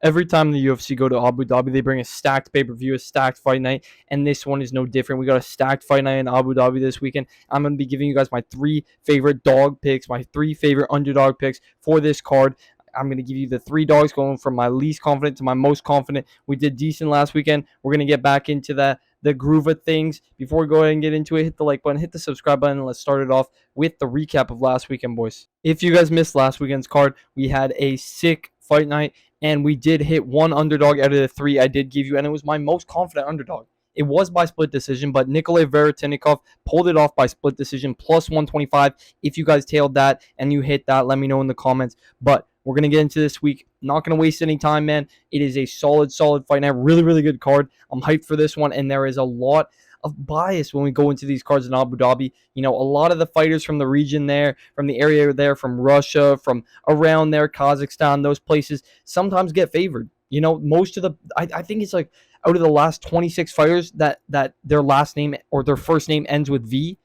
Every time the UFC go to Abu Dhabi, they bring a stacked pay-per-view, a stacked fight night, and this one is no different. We got a stacked fight night in Abu Dhabi this weekend. I'm going to be giving you guys my 3 favorite dog picks, my 3 favorite underdog picks for this card. I'm going to give you the 3 dogs going from my least confident to my most confident. We did decent last weekend. We're going to get back into the groove of things. Before we go ahead and get into it, hit the like button, hit the subscribe button, and let's start it off with the recap of last weekend, boys. If you guys missed last weekend's card, we had a sick fight night, and we did hit 1 underdog out of the 3 I did give you, and it was my most confident underdog. It was by split decision, but Nikolay Veretinnikov pulled it off by split decision, plus 125. If you guys tailed that and you hit that, let me know in the comments. But we're going to get into this week. Not going to waste any time, man. It is a solid fight night. Really, really good card. I'm hyped for this one, and there is a lot of bias when we go into these cards in Abu Dhabi. You know, a lot of the fighters from the region there, from the area there, from Russia, from around there, Kazakhstan, those places, sometimes get favored. You know, most of the, I think it's like out of the last 26 fighters that their last name or their first name ends with V,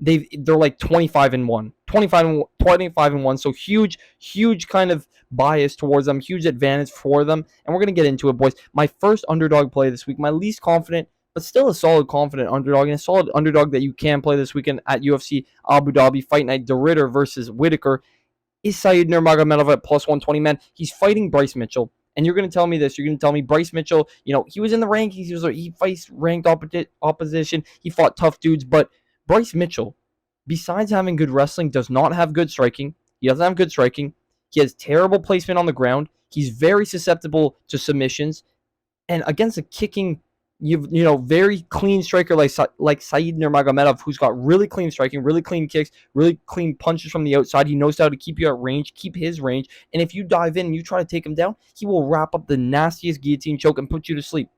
they're like 25-1, 25-1. So huge kind of bias towards them, huge advantage for them. And we're gonna get into it, boys. My first underdog play this week, my least confident, but still a solid confident underdog, and a solid underdog that you can play this weekend at UFC Abu Dhabi Fight Night. De Ridder versus Whitaker is Said Nurmagomedov at plus 120. Man, he's fighting Bryce Mitchell. And you're going to tell me this. You're going to tell me Bryce Mitchell, you know, he was in the rankings. He fights ranked opposition. He fought tough dudes. But Bryce Mitchell, besides having good wrestling, does not have good striking. He doesn't have good striking. He has terrible placement on the ground. He's very susceptible to submissions. And against a kicking, very clean striker like Said Nurmagomedov, who's got really clean striking, really clean kicks, really clean punches from the outside. He knows how to keep you at range, keep his range. And if you dive in and you try to take him down, he will wrap up the nastiest guillotine choke and put you to sleep.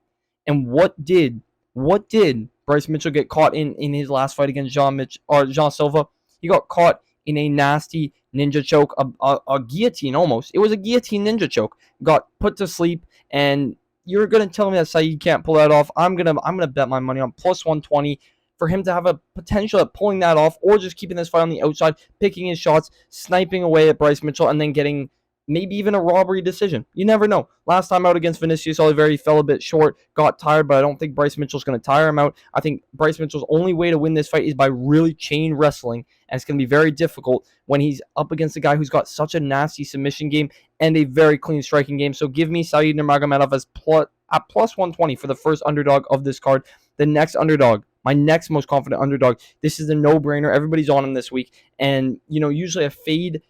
And what did Bryce Mitchell get caught in his last fight against Jean Silva? He got caught in a nasty ninja choke, a guillotine almost. It was a guillotine ninja choke. Got put to sleep, and you're gonna tell me that Said can't pull that off. I'm gonna bet my money on plus 120 for him to have a potential at pulling that off, or just keeping this fight on the outside, picking his shots, sniping away at Bryce Mitchell, and then getting maybe even a robbery decision. You never know. Last time out against Vinicius Oliveira, he fell a bit short, got tired, but I don't think Bryce Mitchell's going to tire him out. I think Bryce Mitchell's only way to win this fight is by really chain wrestling, and it's going to be very difficult when he's up against a guy who's got such a nasty submission game and a very clean striking game. So give me Said Nurmagomedov as at plus 120 for the first underdog of this card. The next underdog, my next most confident underdog, this is a no-brainer. Everybody's on him this week, and usually I fade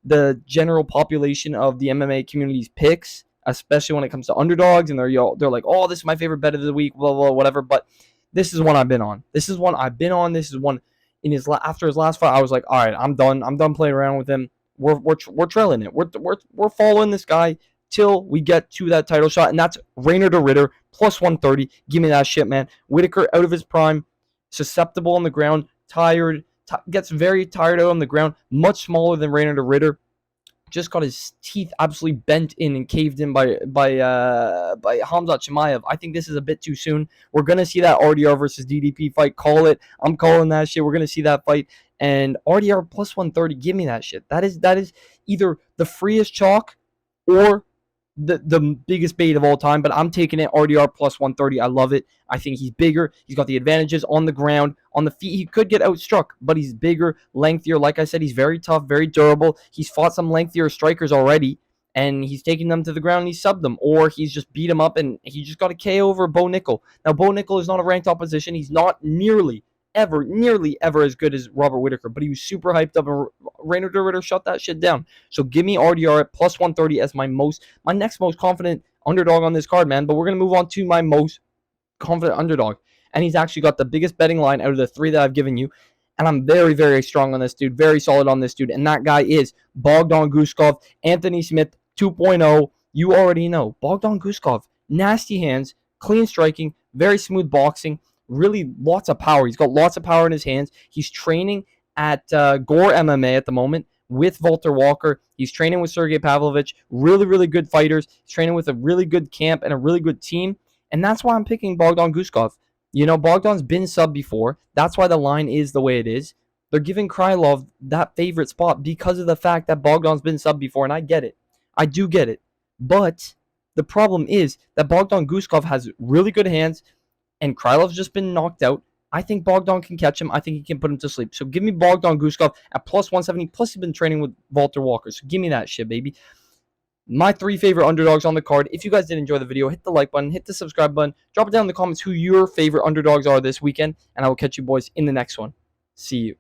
the general population of the MMA community's picks, especially when it comes to underdogs, and they're like, oh, this is my favorite bet of the week, blah, blah, whatever. But this is one I've been on. This is one in after his last fight. I was like, all right, I'm done playing around with him. We're trailing it. We're following this guy till we get to that title shot, and that's Reiner De Ridder plus 130. Give me that shit, man. Whitaker out of his prime, susceptible on the ground, tired. Gets very tired out on the ground, much smaller than Reiner De Ridder. Just got his teeth absolutely bent in and caved in by Khamzat Chimaev. I think this is a bit too soon. We're gonna see that RDR versus DDP fight. Call it. I'm calling that shit. We're gonna see that fight. And RDR plus 130. Give me that shit. That is either the freest chalk or the biggest bait of all time, but I'm taking it RDR plus 130. I love it. I think he's bigger. He's got the advantages on the ground. On the feet, he could get outstruck, but he's bigger, lengthier. Like I said, he's very tough, very durable. He's fought some lengthier strikers already, and he's taken them to the ground and he's subbed them, or he's just beat them up and he just got a KO over Bo Nickel. Now, Bo Nickel is not a ranked opposition. He's not nearly ever as good as Robert Whitaker, but he was super hyped up, and Reiner De Ridder shut that shit down. So give me RDR at plus 130 as my next most confident underdog on this card, man. But we're going to move on to my most confident underdog, and he's actually got the biggest betting line out of the 3 that I've given you, and I'm very, very strong on this dude, very solid on this dude, and that guy is Bogdan Guskov, Anthony Smith 2.0. You already know. Bogdan Guskov, nasty hands, clean striking, very smooth boxing, really lots of power. He's got lots of power in his hands. He's training at Gore MMA at the moment with Walter Walker. He's training with Sergey Pavlovich. Really, really good fighters. He's training with a really good camp and a really good team. And that's why I'm picking Bogdan Guskov. Bogdan's been sub before. That's why the line is the way it is. They're giving Krylov that favorite spot because of the fact that Bogdan's been sub before, and I get it. I do get it. But The problem is that Bogdan Guskov has really good hands, and Krylov's just been knocked out. I think Bogdan can catch him. I think he can put him to sleep. So give me Bogdan Guskov at plus 170. Plus, he's been training with Walter Walker. So give me that shit, baby. My 3 favorite underdogs on the card. If you guys did enjoy the video, hit the like button, hit the subscribe button, drop it down in the comments who your favorite underdogs are this weekend, and I will catch you boys in the next one. See you.